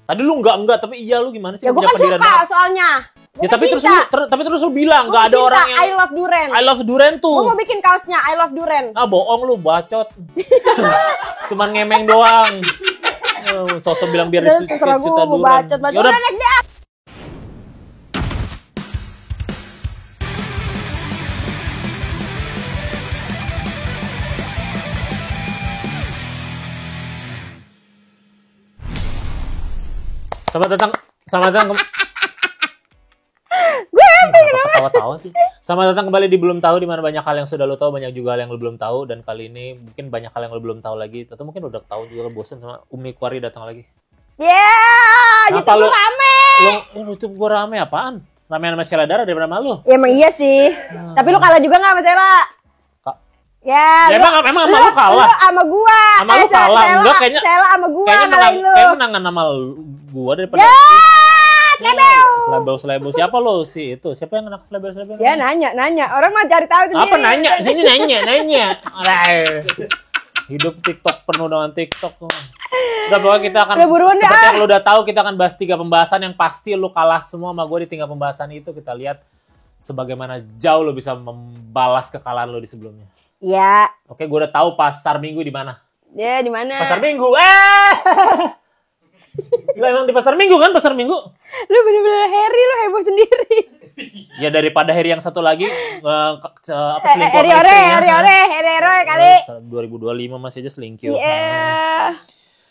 Tadi lu enggak, tapi iya lu gimana sih? Ya gue kan suka soalnya. Ya tapi terus lu bilang enggak ada orang yang I love durian. I love durian tuh. Gue mau bikin kaosnya I love durian. Ah bohong lu, bacot. Cuman ngemeng doang. Sosok bilang biar cinta durian. Bacot. Udah next deh. Selamat datang gue happy kenapa? Tawa-tawa sih. Selamat datang kembali di Belum Tahu, di mana banyak hal yang sudah lo tahu, banyak juga hal yang lo belum tahu, dan kali ini mungkin banyak hal yang lo belum tahu lagi, atau mungkin udah tahu juga bosan sama Umi Kwari datang lagi. YouTube gue rame. YouTube gue rame apaan? Ramean sama Sheila Dara daripada sama lo. Ya emang iya sih. Tapi lo kalah juga nggak sama Sheila? Ya emang sama lu kalah? Lu sama gua. Sama lu kalah? Enggak, kayaknya Sheila sama gua ngalahin lu. Kayaknya menangan sama gua daripada Slebeu. Siapa lo sih itu? Siapa yang anak slebeu? Ya nanya. Orang mah cari tahu sendiri. Apa nanya? Sini nanya. Hidup TikTok penuh dengan TikTok. Udah pokoknya kita akan seperti yang lu udah tahu, kita akan bahas 3 pembahasan yang pasti lu kalah semua sama gua di 3 pembahasan itu. Kita lihat sebagaimana jauh lu bisa membalas kekalahan lu di sebelumnya. Ya. Oke, gue udah tahu pasar Minggu di mana. Ya, di mana? Pasar Minggu. Gila, emang di pasar Minggu kan, pasar Minggu. Lu bener-bener Harry, lu heboh sendiri. Ya daripada Harry yang satu lagi Harry Ore kali. 2025 masih aja selingkuh. Iya.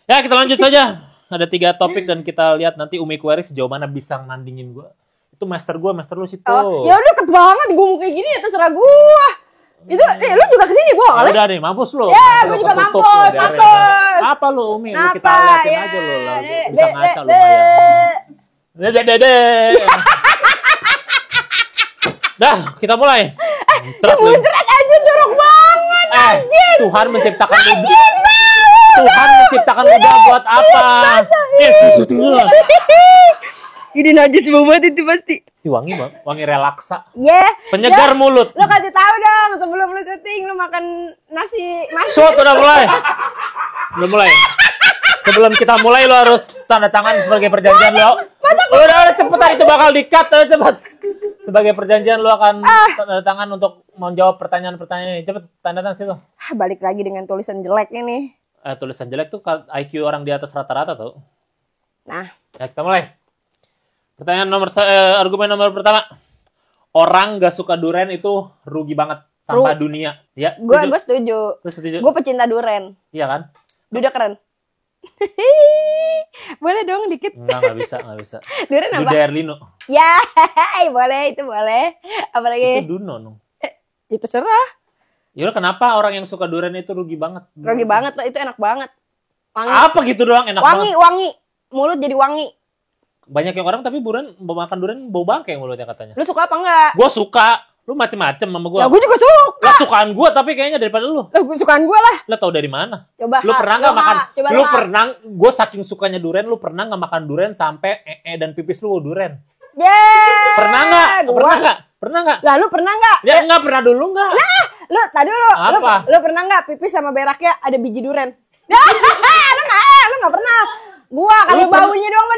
Ya, kita lanjut saja. Ada 3 topik dan kita lihat nanti Umi Kwari sejauh mana bisa nandingin gue. Itu master lu situ. Oh, ya udah deket banget gue kayak gini ya terserah gue. Itu lu juga kesini boleh? Udah deh, mampus lu. Ya, gue juga mampus. Apa lu Umi? Lu kita liatin aja lu. Bisa ngaca lumayan. Dah, kita mulai. Muncrat aja jorok banget. Anjir. Tuhan menciptakan ludah buat apa? Ini najis banget itu pasti. Wangi bang, wangi relaksa. Penyegar mulut. Lo kasih tahu dong sebelum lu syuting lu makan nasi mas. Udah mulai. Sebelum kita mulai lo harus tanda tangan sebagai perjanjian lo. Udah cepetan, itu bakal di-cut cepet. Sebagai perjanjian lo akan tanda tangan untuk menjawab pertanyaan-pertanyaan ini. Cepet tanda tangan situ. Balik lagi dengan tulisan jelek ini. Tulisan jelek tuh IQ orang di atas rata-rata tuh. Nah, ya, kita mulai. Pertanyaan argumen nomor pertama. Orang gak suka durian itu rugi banget. Sampah dunia. Ya, gue setuju. Gue pecinta durian. Iya kan? Duda keren. Boleh dong dikit. Enggak bisa. Durian apa? Duda Erlino. Ya, boleh, itu boleh. Apalagi? Itu Duno. Itu serah. Yaudah, kenapa orang yang suka durian itu rugi banget? Rugi banget, itu enak banget. Wangi. Apa gitu doang enak banget? Wangi. Mulut jadi wangi. Banyak yang orang tapi makan durian bau bangke mulutnya katanya. Lu suka apa enggak? Gue suka. Lu macem-macem sama gue. Ya gue juga suka. Sukaan gue tapi kayaknya daripada lu. Sukaan gue lah. Lu tau dari mana? Coba. Lu pernah nggak makan? Gue saking sukanya durian, lu pernah nggak makan durian sampai dan pipis lu durian? Pernah nggak? Pernah nggak? Lah lu pernah nggak? Ya nggak pernah dulu nggak? Nah, lu tadi dulu. Apa? Lu pernah nggak pipis sama beraknya ada biji durian? Lu nggak pernah. Gua kalau baunya doang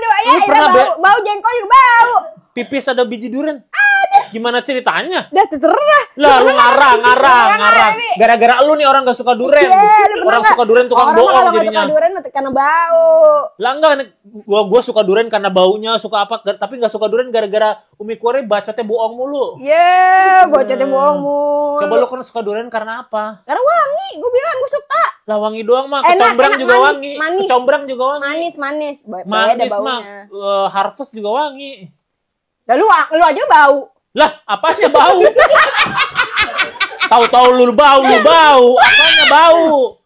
bau jengkol juga bau. Pipis ada biji durian? Ada. Gimana ceritanya? Dah terserah. Lah lu ngarang. Gara-gara lu nih orang gak suka durian. Orang suka durian tukang bohong jadinya. Orang suka durian karena bau. Lah enggak, gua suka durian karena baunya, suka apa, tapi gak suka durian gara-gara Umi Kwari bacotnya bohong mulu. Bacotnya bohong mulu. Coba lu kan suka durian karena apa? Karena wangi, gua bilang gua suka. Lah wangi doang mah, kecombrang juga wangi. Kecombrang juga wangi. Manis mah, Harvest juga wangi. Lah lu aja bau. Lah, apanya bau? Tahu-tahu lu bau. Apanya bau?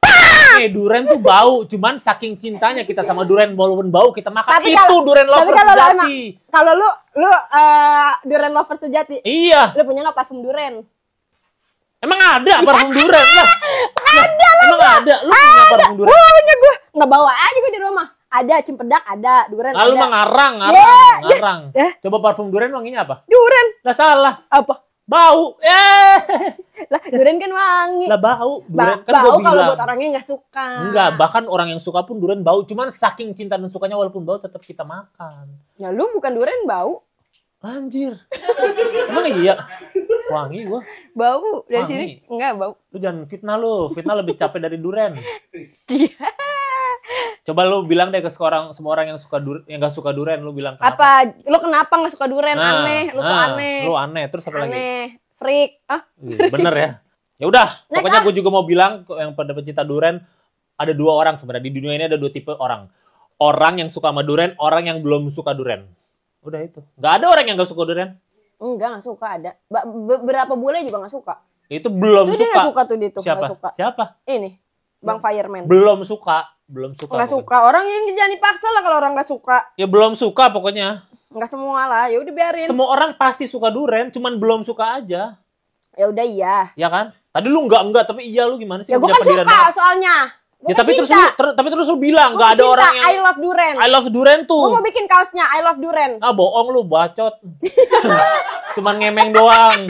Durian tuh bau, cuman saking cintanya kita sama durian walaupun bau kita makan. Tapi itu durian lover sejati. Kalau lu durian lover sejati. Iya. Lu punya enggak parfum durian? Emang ada parfum durian ya? Ada lah. Emang ada. Lu punya parfum durian? Punya gue. Enggak bawa aja gue di rumah. Ada cempedak, ada durian. Lalu mah ngarang. Coba parfum durian wanginya apa? Durian. Lah salah. Apa? Bau. Lah, durian kan wangi. Lah bau. Durian kan bau gue kalau bilang. buat orangnya nggak suka. Enggak, bahkan orang yang suka pun durian bau. Cuman saking cinta dan sukanya walaupun bau tetap kita makan. Ya lu bukan durian bau. Anjir. Emang iya? Wangi gua. Bau dari Wangi. sini enggak bau. Lu jangan fitnah lu. Fitnah lebih capek dari durian. Iya. Coba lu bilang deh ke semua orang yang suka yang gak suka durian, lu bilang kenapa? Apa? Lu kenapa nggak suka durian? Aneh, lu tuh aneh. Lu aneh, terus apa lagi? Aneh, freak. Iya, bener ya. Ya udah, Next, pokoknya gue juga mau bilang yang pada pecinta durian ada 2 orang sebenarnya di dunia ini, ada 2 tipe orang. Orang yang suka sama durian, orang yang belum suka durian. Udah itu. Gak ada orang yang gak suka durian. Enggak, nggak suka ada. Berapa bule juga nggak suka. Itu belum Itu suka. dia nggak suka tuh dia tuh. Siapa? Nggak suka. Siapa? Ini, Bang Fireman. Belum suka. Nggak pokoknya. suka. Orang yang jangan dipaksa lah kalau orang nggak suka. Ya belum suka pokoknya. Nggak semua lah. Ya udah biarin. Semua orang pasti suka durian, cuman belum suka aja. Ya udah iya. Ya kan? Tadi lu enggak, tapi iya lu gimana sih? Ya gue Punya kan pendirian suka banget. soalnya. Gua Ya kan tapi terus lu bilang Gua enggak ada cinta, orang yang I love durian. I love durian Gue tuh. mau bikin kaosnya I love durian. Ah bohong lu, bacot. Cuman ngemeng doang.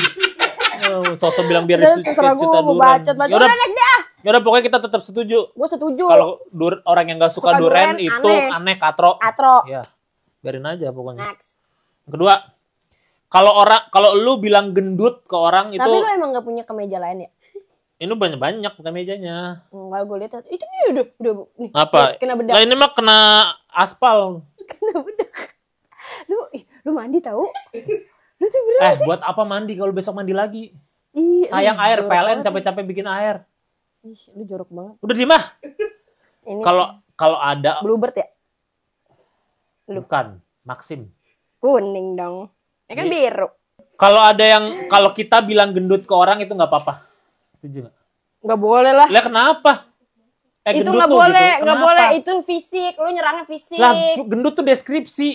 Sosok bilang biar Terus terserah gue cinta mau durian. bacot. Ya udah, Next deh. yaudah pokoknya kita tetap setuju. Gue setuju. Kalau orang yang enggak suka Suka durian durian, itu aneh katro. Atro. Ya. Biarin aja pokoknya. Next. Kedua, kalau lu bilang gendut ke orang itu, Tapi lu emang gak punya kemeja lain ya? ini banyak bukan mejanya. Enggak, gue lihat itu nih udah nih. Apa? Kena bedak. Lah ini mah kena aspal. Kena bedak. Lu mandi tahu? Lu tuh bener sih. Buat apa mandi kalau besok mandi lagi? Ih, Sayang lu air, jorok PLN banget. capek-capek bikin air. Ih, lu jorok banget. Udah diem ah. Ini Kalau ada Bluebird ya? bukan Maxim. Kuning dong. Ya kan Ini- biru. Kalau kita bilang gendut ke orang itu nggak apa-apa. Setuju nggak? Nggak boleh lah. Lah kenapa? Itu gendut nggak tuh boleh, gitu. nggak Kenapa? boleh. Itu fisik, lu nyerangnya fisik. Lah gendut tuh deskripsi.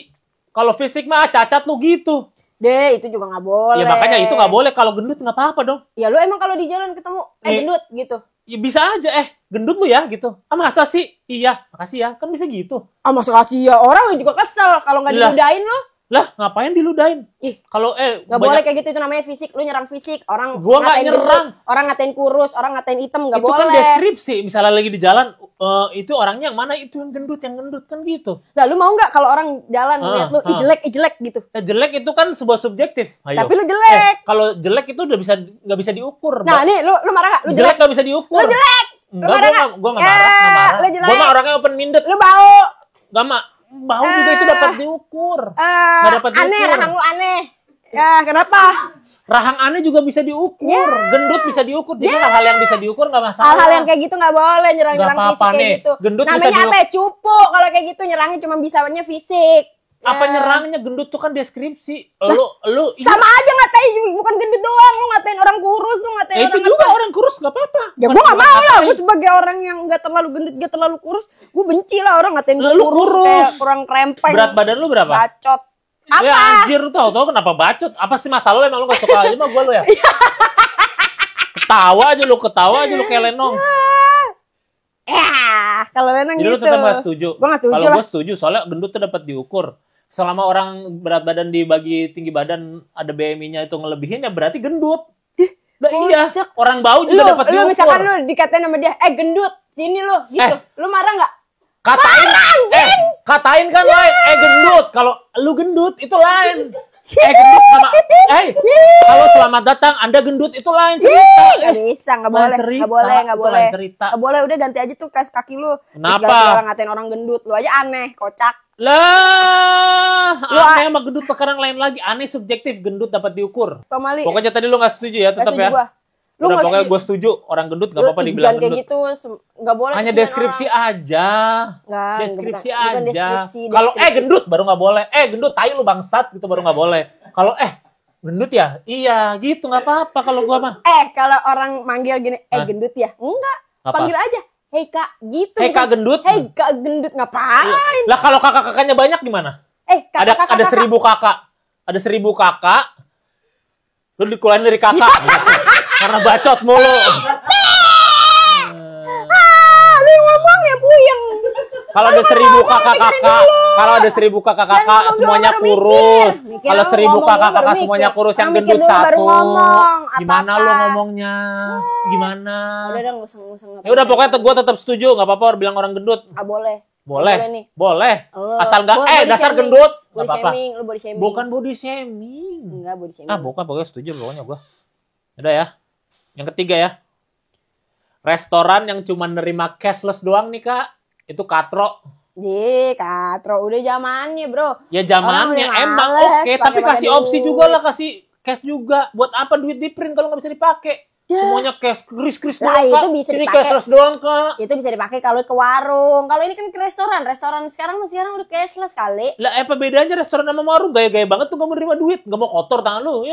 Kalau fisik mah cacat lu gitu. Deh, itu juga nggak boleh. Ya makanya itu nggak boleh. Kalau gendut nggak apa-apa dong. Ya lu emang kalau di jalan ketemu Nih. gendut gitu. Ya bisa aja gendut lu ya gitu. Masa sih? Iya, makasih ya. Kan bisa gitu. Ah masa kasih ya orang juga kesel kalau nggak Lah. diludahin lu. Lah ngapain diludahin? Ih, Kalau nggak boleh kayak gitu, itu namanya fisik. Lu nyerang fisik. Orang Gua nggak ngatain nyerang. gendut, orang ngatain kurus, orang ngatain hitam, nggak itu boleh. kan deskripsi. Misalnya lagi di jalan, itu orangnya yang mana? Itu yang gendut kan gitu. Lah lu mau nggak kalau orang jalan ngeliat lu ih jelek gitu. Nah, jelek itu kan sebuah subjektif. Ayo. Tapi lu jelek. Kalau jelek itu udah nggak bisa diukur. Nah, nih lu marah nggak? Lu jelek jelek. nggak bisa diukur. Lu jelek. Enggak, marah nggak? gue nggak marah, nggak marah. Lu jelek. Gue mah orangnya open minded. Lu bau. Nggak bau juga itu dapat diukur. Nggak dapat Aneh, diukur. rahang lu aneh. Ya, kenapa? Rahang aneh juga bisa diukur. Ya. Gendut bisa diukur. Jadi hal-hal yang bisa diukur nggak masalah. Hal-hal yang kayak gitu nggak boleh, nyerang-nyerang Nggak fisik apa-apa kayak nih. gitu. Gendut bisa Namanya apa ya? Cupu. Kalau kayak gitu nyerangnya cuma bisanya fisik. Apa Ya. nyerangnya gendut tuh kan deskripsi. Lu Sama aja ngatain, bukan gendut doang. Lu ngatain orang kurus, lu ngatain itu orang juga apa. orang kurus nggak apa-apa. Ya gue gak mau lah, gue sebagai orang yang gak terlalu gendut, gak terlalu kurus, gue benci lah orang ngatain gue Lu kurus, kurus. kayak kurang krempeng. Berat badan lu berapa? Bacot. Apa? Ya anjir lu tau kenapa bacot? Apa sih masalah lu emang lu gak suka aja mah gue lu ya? ketawa aja lu kayak Lenong. Ya, kalau Lenong Jadi gitu. lu tetap gak setuju? Gue gak setuju Kalau lah. gue setuju soalnya gendut tuh dapat diukur. Selama orang berat badan dibagi tinggi badan ada BMI-nya itu ngelebihin ya berarti gendut. Nah, iya, kocak. orang bau juga dapat Lu diukur. misalkan lu dikatain sama dia, gendut, sini lu, gitu. Lu marah gak? Katain kan lain. Gendut. Kalau lu gendut itu lain. Gendut sama kalau selamat datang Anda gendut itu lain cerita. Gak bisa, gak boleh, cerita. gak boleh, gak Itu boleh. lain cerita. Gak boleh, udah ganti aja tuh kaki lu. Kenapa? Terus ganti orang ngatain orang gendut, lu aja aneh, kocak. Lah, aneh sama gendut sekarang lain lagi. Aneh subjektif, gendut dapat diukur. Pamali. Pokoknya tadi lu gak setuju ya, tetap ya. Gua. Lu Udah, nggak pokoknya setuju. gue setuju. Orang gendut gak apa-apa Lu dibilang jangan kayak gendut. gitu, gak boleh. Hanya kesian deskripsi orang. aja. Nggak, Deskripsi bukan aja. deskripsi, Kalau deskripsi. gendut baru gak boleh. Gendut tai lu bangsat gitu baru gak boleh. Kalau gendut ya? Iya gitu gak apa-apa kalau gua mah. Kalau orang manggil gini, gendut ya? Enggak, Apa? panggil aja. Hei kak, gitu. Hei, Kak, gendut? Hei kak gendut, ngapain? Lah kalau kakak-kakaknya banyak gimana? Ada 1000 kakak. Ada 1000 kakak. Lu dikeluarin dari kakak. Karena bacot mulu. Lu ngomong ya puyeng. Kalau ada 1000 kakak-kakak, kalau ada 1000 kakak-kakak semuanya kurus. Kalau 1000 kakak-kakak semuanya kurus, yang gendut satu. Gimana lo ngomongnya? Gimana? Udah ngusang. Ya udah pokoknya gue tetap setuju, nggak apa-apa bilang orang gendut. Boleh. Boleh. Boleh. Oh, Asal nggak dasar shaming. gendut. Body Nggak apa-apa. shaming, lu body shaming. Bukan body shaming. Enggak body shaming. Bukan, pokoknya setuju pokoknya gue. Udah ya. Yang ketiga ya. Restoran yang cuma nerima cashless doang nih Kak. Itu katro. Katro udah zamannya, Bro. Ya zamannya emang oke, tapi kasih opsi juga lah, kasih cash juga. Buat apa duit di print kalau nggak bisa dipakai? Ya. Semuanya cash, kris doang, Kak. Itu bisa ini dipakai. cashless doang, Kak. Itu bisa dipakai kalau ke warung. Kalau ini kan ke restoran. Restoran sekarang udah cashless kali. Lah apa bedanya restoran sama warung? Gaya-gaya banget tuh, gak mau nerima duit, gak mau kotor tangan lu.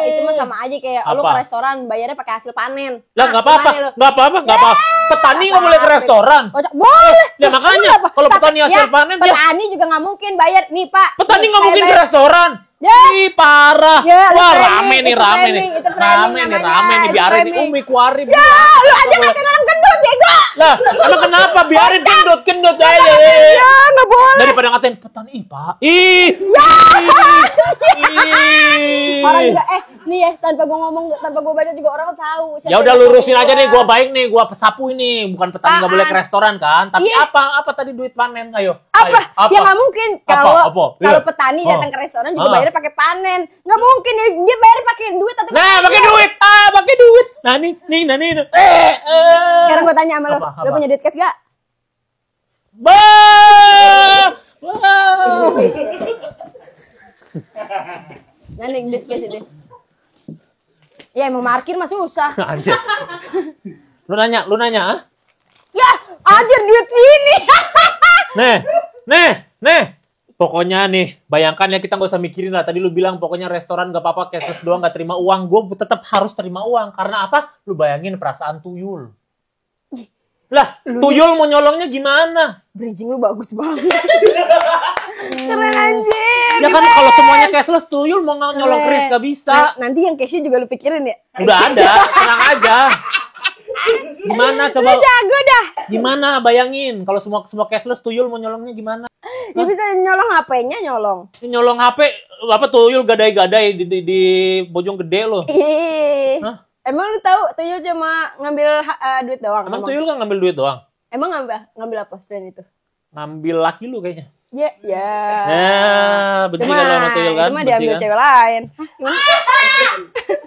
Itu mah sama aja kayak lu ke restoran bayarnya pakai hasil panen. Lah nggak apa-apa. Petani nggak boleh ke restoran. Boleh. Ya makanya kalau petani hasil panen petani juga nggak mungkin bayar nih Pak. Petani nggak mungkin ke restoran. Ih parah. Wah rame nih. Biarin nih Umi Kuari. Ya lu aja ngatain orang gendut bego. Lah emang kenapa? Biarin gendut aja. Ya nggak boleh. Daripada ngatain petani Pak. Orang juga nih ya tanpa gua baca juga orang tahu. Ya udah lurusin aja nih, gua baik nih, gua sapu ini. Bukan petani nggak boleh ke restoran kan? Tapi apa tadi duit panen? Ayo. Ya nggak mungkin kalau petani datang ke restoran juga bayarnya pakai panen. Nggak mungkin dia bayar pakai duit atau pakai duit. Pakai duit. Nah nih. Sekarang gua tanya sama lo punya duit cash gak? Nanti duit cash deh. Ya mau parkir mah susah. Anjir. Lu nanya, Ya, anjir duit ini. Nih. Pokoknya nih, bayangkan ya kita nggak usah mikirin lah. Tadi lu bilang pokoknya restoran nggak apa-apa, cashless doang nggak terima uang. Gue tetap harus terima uang. Karena apa? Lu bayangin perasaan tuyul. Lah, tuyul mau nyolongnya gimana? Bridging lu bagus banget. Keren anjir. Ya kan kalau semuanya cashless, tuyul mau nyolong kris gak bisa. Nanti yang cashnya juga lu pikirin ya? Udah ada, tenang aja. Gimana coba? Lu jago dah. Gimana bayangin kalau semua cashless, tuyul mau nyolongnya gimana? Ya bisa nyolong HP-nya nyolong. Nyolong HP apa tuyul gadai-gadai di Bojong Gede lo. Hah? Emang lu tahu tuyul cuma ngambil duit doang? Emang tuyul kan ngambil duit doang? Emang ngambil apa selain itu? Ngambil laki lu kayaknya. Ya. Benci kalau sama tuyul kan? Cuma diambil cewek lain.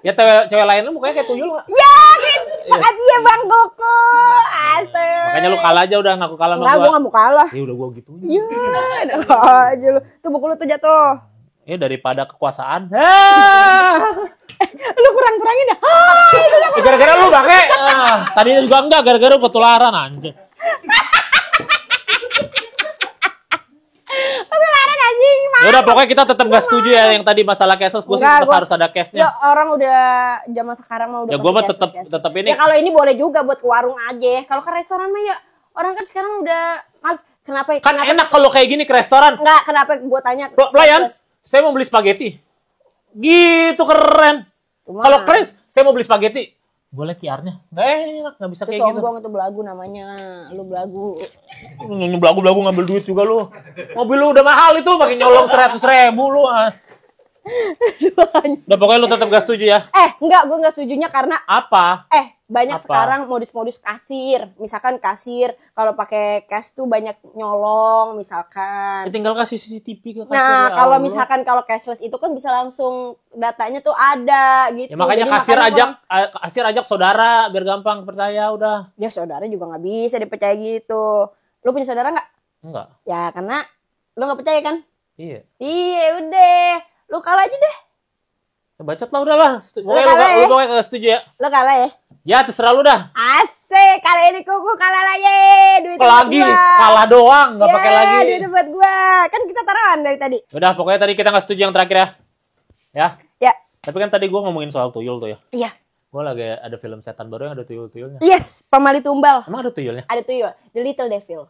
Ya cewek lain lu mukanya kayak tuyul nggak? Ya gitu. Makasih ya Bang Koko. Asik. Makanya lu kalah aja udah ngaku kalah sama gua. Gue nggak mau kalah. Ya udah gua gituin. Ya, ada aja lu. Tuh buku lu tuh jatuh. Ya daripada kekuasaan. Lu kurang-kurangin dah. Gara-gara lu pakai. Tadinya juga enggak, gara-gara lu ketularan anjir. Ketularan anjing. Ya udah pokoknya kita tetap gak setuju ya yang tadi masalah cashless. Gue sih tetap harus ada cashnya. Ya orang udah zaman sekarang mah udah. Ya gue mah tetap ini. Ya kalau ini boleh juga buat ke warung aja. Kalau ke restoran mah ya orang kan sekarang udah males. Kenapa? Enak kalau kayak gini ke restoran. Enggak, kenapa gue tanya? Pelayan, saya mau beli spaghetti. Gitu keren. Kalau kris, saya mau beli spaghetti. Boleh QR-nya. Nggak enak, nggak bisa kayak gitu. Sombong itu belagu namanya. Lu belagu. Belagu ngambil duit juga lu. Mobil lu udah mahal itu, pakai nyolong 100.000 lu. Udah pokoknya lu tetap gak setuju ya? Enggak, gue gak setujunya karena apa? Banyak sekarang modus-modus kasir. Misalkan kasir kalau pakai cash tuh banyak nyolong misalkan. Ya, tinggal kasih CCTV ke kasir. Nah, kalau misalkan kalau cashless itu kan bisa langsung datanya tuh ada gitu. Ya makanya kasir ajak saudara biar gampang percaya udah. Ya saudara juga nggak bisa dipercaya gitu. Lu punya saudara nggak? Enggak. Ya karena lu nggak percaya kan? Iya. Iya udah. Lu kalah aja deh. Bacot lah udahlah. Pokoknya lu gak setuju ya. Lu kalah ya? Ya terserah lu dah. Asik, kali ini Kuku kalah lagi. Duit lagi kalah doang, nggak pakai lagi. Duit buat gua. Kan kita taruhan dari tadi. Udah, pokoknya tadi kita nggak setuju yang terakhir ya. Ya. Tapi kan tadi gua ngomongin soal tuyul tuh ya. Iya. Gua lagi ada film setan baru yang ada tuyul-tuyulnya. Yes, Pemali Tumbal. Emang ada tuyulnya? Ada tuyul, The Little Devil.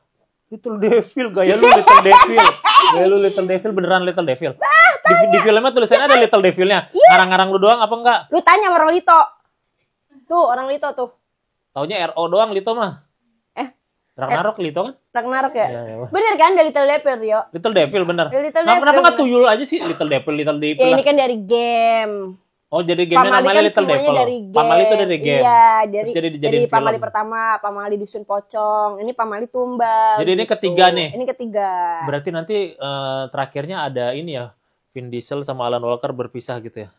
Little Devil, gaya lu Little Devil. Gaya lu Little Devil, beneran Little Devil. Di filmnya tulisannya ada Little Devilnya. Ngarang-ngarang lu doang apa enggak? Lu tanya sama orang Lito. Tuh, orang Lito tuh. Taunya RO doang Lito mah. Ragnarok itu kan? Ragnarok ya? Iya, iya. Bener kan dari Little Devil, Rio? Little Devil bener. Little Nah, Devil, kenapa nggak bener. tuyul aja sih Little Devil Ya lah. ini kan dari game. Oh, jadi gamenya Pamali namanya kan Little semuanya Devil. dari game. Pamali itu dari game. Iya, Terus jadi dari dijadiin Pamali film. pertama, Pamali Dusun Pocong, ini Pamali Tumbal. Jadi ini gitu. ketiga nih. Ini ketiga. Berarti nanti terakhirnya ada ini ya, Vin Diesel sama Alan Walker berpisah gitu ya.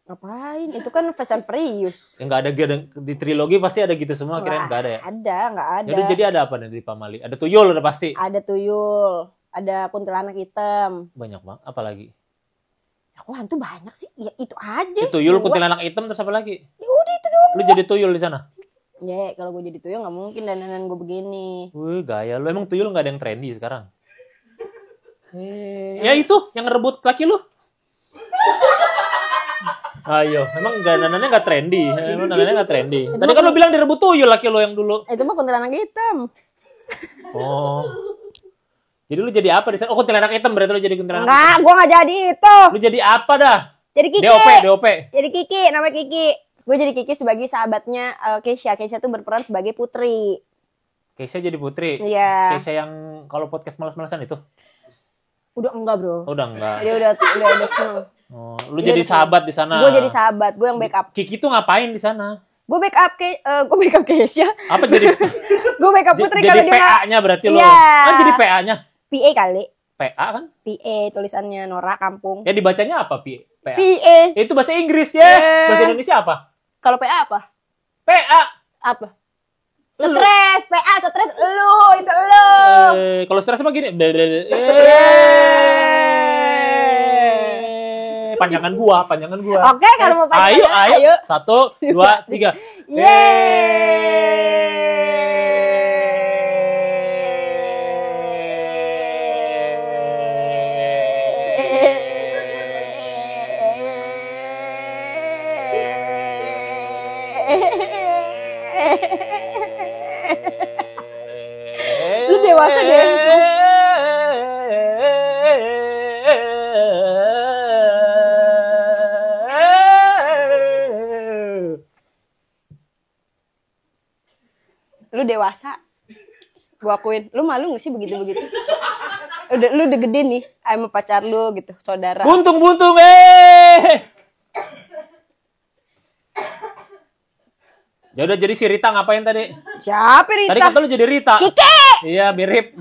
Ngapain? Itu kan Fast and Furious. Ya nggak ada di trilogi pasti ada gitu semua, kirain nggak ada ya. Nggak ada. Jadi ada apa nih di Pamali? Ada tuyul udah pasti. Ada tuyul, ada kuntilanak hitam. Banyak banget. Apalagi? Kok hantu banyak sih? Ya itu aja. Itu tuyul, kuntilanak hitam terus apa lagi? Ya udah itu doang. Lu jadi tuyul di sana? Ya kalau gue jadi tuyul nggak mungkin dandanan gue begini. Wih, gaya lu. Emang tuyul nggak ada yang trendy sekarang? Ya itu yang ngerebut laki lu. Ayo, emang dandanannya nggak trendy. Emang dandanannya nggak trendy. Tadi kan lu bilang direbut tuyul laki lu yang dulu. Itu mah kuntilanak hitam. Oh. Jadi lu jadi apa di sana? Oh, kuntilanak hitam berarti lu jadi kuntilanak hitam. Enggak, gue nggak jadi itu. Lu jadi apa dah? Jadi Kiki. DOP. Jadi Kiki, namanya Kiki. Gue jadi Kiki sebagai sahabatnya Keisha. Keisha tuh berperan sebagai putri. Keisha jadi putri. Iya. Keisha yang kalau podcast malas-malasan itu. Udah enggak, Bro. Oh, udah enggak. Dia udah seneng. Oh, lu jadi sahabat di sana. Gue jadi sahabat, gue yang backup. Kiki tuh ngapain di sana? Gue backup Keisha. Apa jadi Gue backup putri jadi kalau dia nggak- PA-nya berarti lu. Iya. Kan jadi PA-nya. PA kali. PA kan? PA tulisannya Nora Kampung. Ya dibacanya apa PA? PA. Itu bahasa Inggris ya. Bahasa Indonesia apa? Kalau PA apa? PA. Apa? Stres, PA stres itu lu. Kalau stres mah gini. Panjangan gua. Oke, kalau mau panjangan, Ayo. 1, 2, 3. Lu dewasa deh. Lu dewasa. Gua akuin. Lu malu gak sih begitu-begitu? Lu udah gede nih sama pacar lu gitu, saudara. Buntung. Ya udah, jadi si Rita ngapain tadi? Siapa Rita? Tadi kata lu jadi Rita. Kiki. Iya, mirip.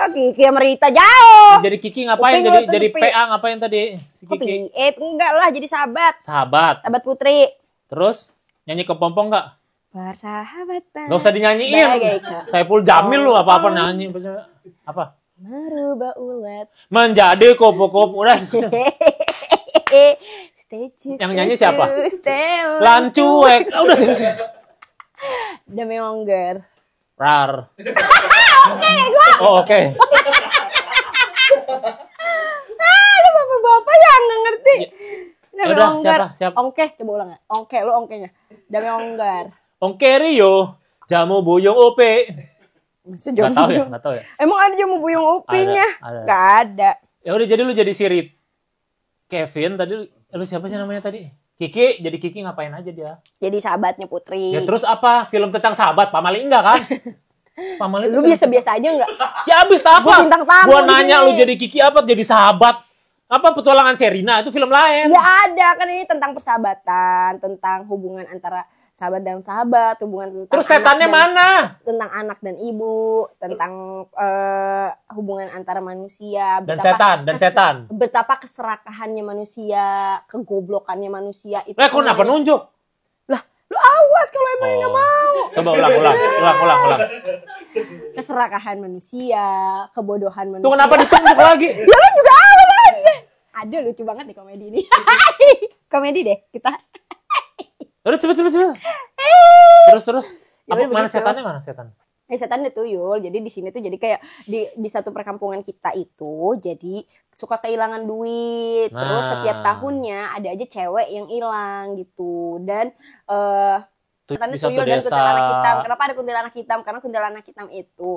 Kiki sama Rita jauh. Jadi Kiki ngapain? Uping lu tuh, Jadi uping. PA ngapain tadi? Si Kok Kiki. enggak lah, jadi sahabat. Sahabat. Sahabat putri. Terus nyanyi kepompong nggak? Persahabatan. Gak usah dinyanyiin. Bagaikan Saiful Jamil lu apa-apa nyanyi. Apa? merubah ulat. Menjadi kupu-kupu. Udah. Yang nyanyi siapa? Lancuek. Udah. Demi Ongger. Rar. Oke, gua. Oh, oke. Ada bapak-bapak yang nggak ngerti. Demi Udah, Ongger. siapa? Ongke, coba ulang ya. Ongke, lu ongkenya. Demi Ongger. Ongke Rio. Jamu buyung upe. Maksud Gak tahu ya, gak tahu ya. Emang ada jamu buyung upinya? Ada. Gak ada. Ya udah, jadi lu jadi sirit. Kevin tadi lu siapa sih namanya tadi? Kiki, jadi Kiki ngapain aja dia? Jadi sahabatnya Putri. Ya terus apa? Film tentang sahabat, Pamali enggak kan? Pamali Lu tuh biasa-biasa aja nggak? ya abis apa? Gua bintang tamu Gua di nanya sini. lu jadi Kiki apa? Jadi sahabat? Apa petualangan Sherina? Itu film lain. Ya ada, kan ini tentang persahabatan, tentang hubungan antara sahabat dan sahabat, hubungan tentang Terus setannya anak dan- mana? tentang anak dan ibu, tentang hubungan antara manusia Dan setan. betapa keserakahannya manusia, kegoblokannya manusia itu. Kok kenapa semuanya. nunjuk? Lah, lu awas kalau emang nggak mau. Coba ulang. Keserakahan manusia, kebodohan manusia. Tuh kenapa ditunjuk lagi? Ya lu juga awal aja. Ada lucu banget nih komedi ini. Komedi deh kita. Udah cepet. Terus. Ya Apa, udah mana begitu. setannya, mana setan? Setan itu tuyul. Jadi di sini tuh jadi kayak di satu perkampungan kita itu jadi suka kehilangan duit. Terus Nah. setiap tahunnya ada aja cewek yang hilang gitu. Dan setan Di tuyul satu dan desa. kuntilanak hitam. Kenapa ada kuntilanak hitam? Karena kuntilanak hitam itu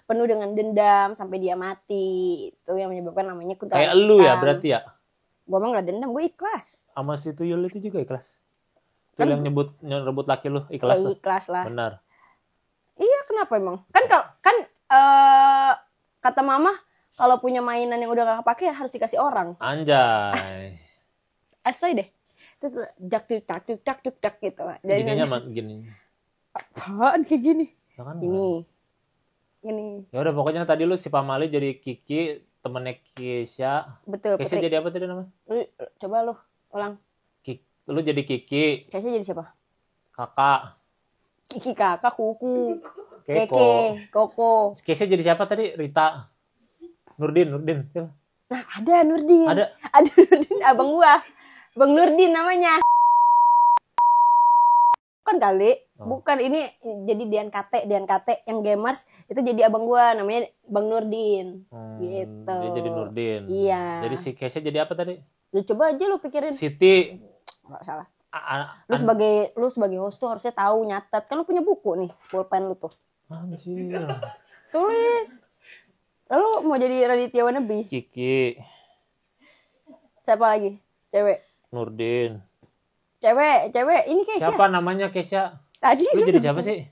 penuh dengan dendam sampai dia mati. Itu yang menyebabkan namanya kuntilanak Kayak lu ya hitam. berarti ya? Gue emang gak dendam, gue ikhlas. Sama si tuyul itu juga ikhlas. Tuyul yang nyebut laki lu ikhlas. Ya, tuh. ikhlas lah. Benar. Iya, kenapa emang? Kata mama kalau punya mainan yang udah gak kepake ya harus dikasih orang. Anjay. Asli deh. Terus dak gitu. Jadi Gininya gini. apaan kayak gini? Ya kan, Ini. Ya udah pokoknya tadi lu si Pamali jadi Kiki, temennya Kesha. Betul, Kesha Putri. jadi apa tadi namanya? Coba lu ulang. Lu jadi Kiki, Kesha jadi siapa? kakak. Kiki kakak, Kuku, Keko. Keke, Koko. Kesha jadi siapa tadi? Rita. Nurdin. Siapa? Nah, ada Nurdin. Ada Nurdin, abang gua. Bang Nurdin namanya. Bukan kali. Bukan, ini jadi Dian KT yang gamers itu jadi abang gua namanya Bang Nurdin. Gitu. Dia jadi Nurdin. Iya. Jadi si Kesha jadi apa tadi? Lu coba aja lu pikirin. Siti. Enggak salah. Lu sebagai host tuh harusnya tahu nyatet. Kan lu punya buku nih, pulpen lu tuh. Anjir. Tulis. Lalu mau jadi Raditya Wannabe? Kiki. Siapa lagi? Cewek. Nurdin. Cewek. Ini Kesha. Siapa namanya Kesha? Tadi Lu jadi siapa sih?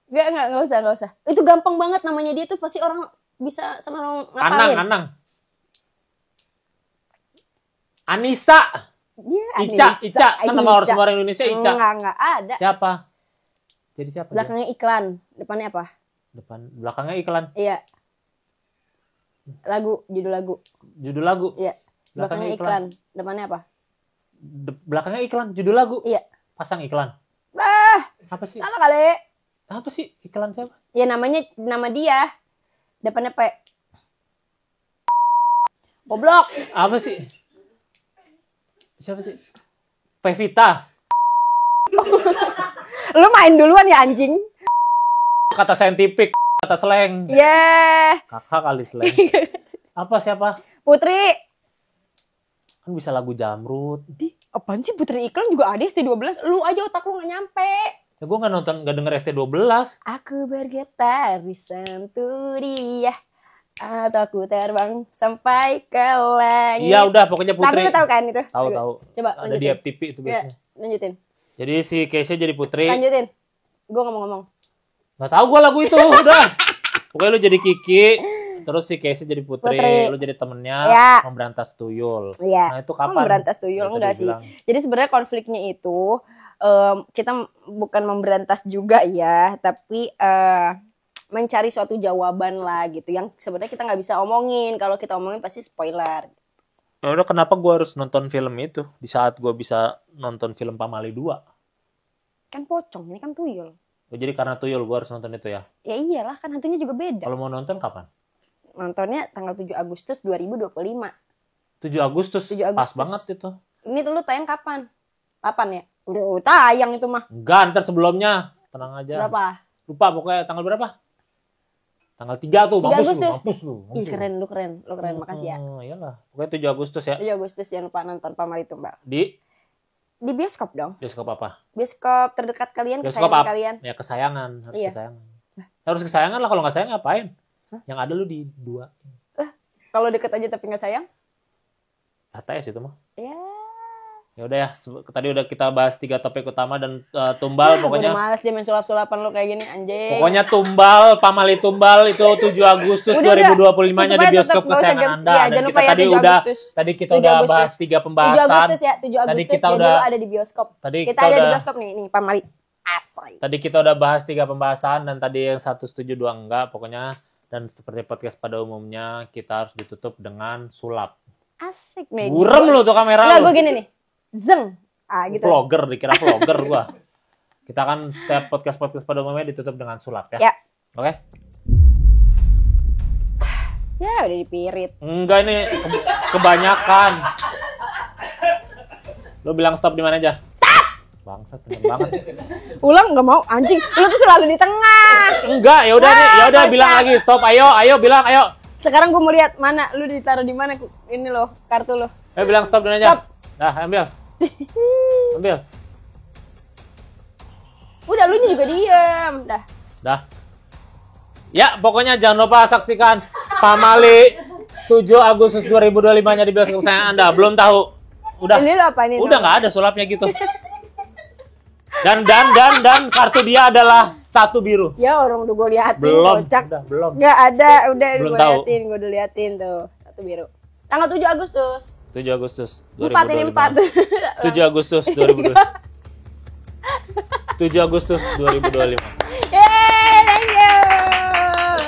Enggak usah. Itu gampang banget namanya dia tuh pasti orang bisa senang ngapalin. Anang. Anissa. Dia Ica. Kan nama semua orang Indonesia Ica. Enggak ada. Siapa? Jadi siapa? Belakangnya iklan, depannya apa? Belakangnya iklan. Iya. Judul lagu. Iya. Belakangnya iklan, depannya apa? Belakangnya iklan, judul lagu. Iya. Pasang iklan. Apa sih? Salah kali. Apa sih iklan siapa? Ya nama dia. Depannya P. Goblok. Apa sih? Siapa sih? Pevita. Lu main duluan ya anjing. Kata saintifik, kata slang. Kakak kali slang. Siapa? Putri. Kan bisa lagu Jamrut. Apaan sih Putri iklan juga ada ST12. Lu aja otak lu gak nyampe. Ya gue gak denger ST12. Aku bergetar di Santuria. Atau aku terbang sampai ke langit. Iya udah pokoknya Putri. Tapi lu tahu kan itu? Tahu. Coba ada di FTV itu biasanya. Lanjutin. Jadi si Kesha jadi Putri. Lanjutin. Gue ngomong-ngomong. Gak tahu gue lagu itu udah. Pokoknya lu jadi Kiki. Terus si Kesha jadi Putri. Lu jadi temennya memberantas tuyul. Iya. Nah itu kapan? Memberantas tuyul enggak sih? Jadi sebenarnya konfliknya itu kita bukan memberantas juga ya, tapi mencari suatu jawaban lah gitu yang sebenarnya kita nggak bisa omongin. Kalau kita omongin pasti spoiler. Ya udah, kenapa gue harus nonton film itu di saat gue bisa nonton film Pamali 2? Kan pocong, ini kan tuyul. Jadi karena tuyul gue harus nonton itu ya? Ya iyalah, kan hantunya juga beda. Kalau mau nonton kapan? Nontonnya tanggal 7 Agustus 2025. 7 Agustus? Pas banget itu. Ini tuh lu tayang kapan? Kapan ya? Udah tayang itu mah. Enggak, ntar sebelumnya. Tenang aja. Berapa? Lupa pokoknya tanggal berapa? Tanggal 3 tuh, mampus lu. Ih, keren, lu keren. Makasih ya. Iyalah, pokoknya 7 Agustus ya. 7 Agustus jangan lupa nonton Pamali Tumbal. Di bioskop dong. Bioskop apa? Bioskop terdekat kalian, bioskop kesayangan kalian. Ya kesayangan, kesayangan. Harus kesayangan lah, kalau nggak sayang ngapain? Yang ada lu di 2. Kalau deket aja tapi nggak sayang? HTS itu mah. Ya udah ya, tadi udah kita bahas 3 topik utama dan tumbal pokoknya. Udah males dia main sulap-sulapan lu kayak gini anjing. Pokoknya tumbal, Pamali Tumbal itu 7 Agustus 2025-nya di bioskop kesayangan Anda. Dan tadi kita udah bahas 3 pembahasan. 7 Agustus ya, 7 Agustus tadi kita udah ada di bioskop. Kita ada di bioskop nih Pamali. Asli. Tadi kita udah bahas 3 pembahasan dan tadi yang 1 setuju 2 enggak, pokoknya. Dan seperti podcast pada umumnya, kita harus ditutup dengan sulap. Asik nih. Burem lu tuh kamera. Enggak, gue gini nih. Zeng. Gitu. Vlogger, dikira vlogger gua. Kita kan setiap podcast pada umumnya ditutup dengan sulap ya. Ya. Oke? Ya udah dipirit. Enggak, ini kebanyakan. Lu bilang stop di mana aja? Stop. Bangsat, bener banget. Ulang nggak mau anjing. Lu tuh selalu di tengah. Enggak, ya udah nih, ya udah bilang lagi stop. Ayo bilang ayo. Sekarang gue mau lihat mana lu ditaruh di mana ini loh, kartu lo. Bilang stop di mana aja. Stop. Dah, ambil. Udah, lu juga diem. Dah. Ya, pokoknya jangan lupa saksikan Pamali 7 Agustus 2025-nya di bioskop kesayangan Anda. Belum tahu? Udah. Ini lo apa ini? Udah nggak ada sulapnya gitu. Dan kartu dia adalah 1 biru. Ya orang udah gue liatin. Belum. Kocak. Belum. Nggak ada, udah Belum gue tahu. liatin, gue udah liatin tuh. 1 biru. Tanggal 7 Agustus. 7 Agustus 4 ini 4. 7 Agustus 2025. 7 Agustus 2025.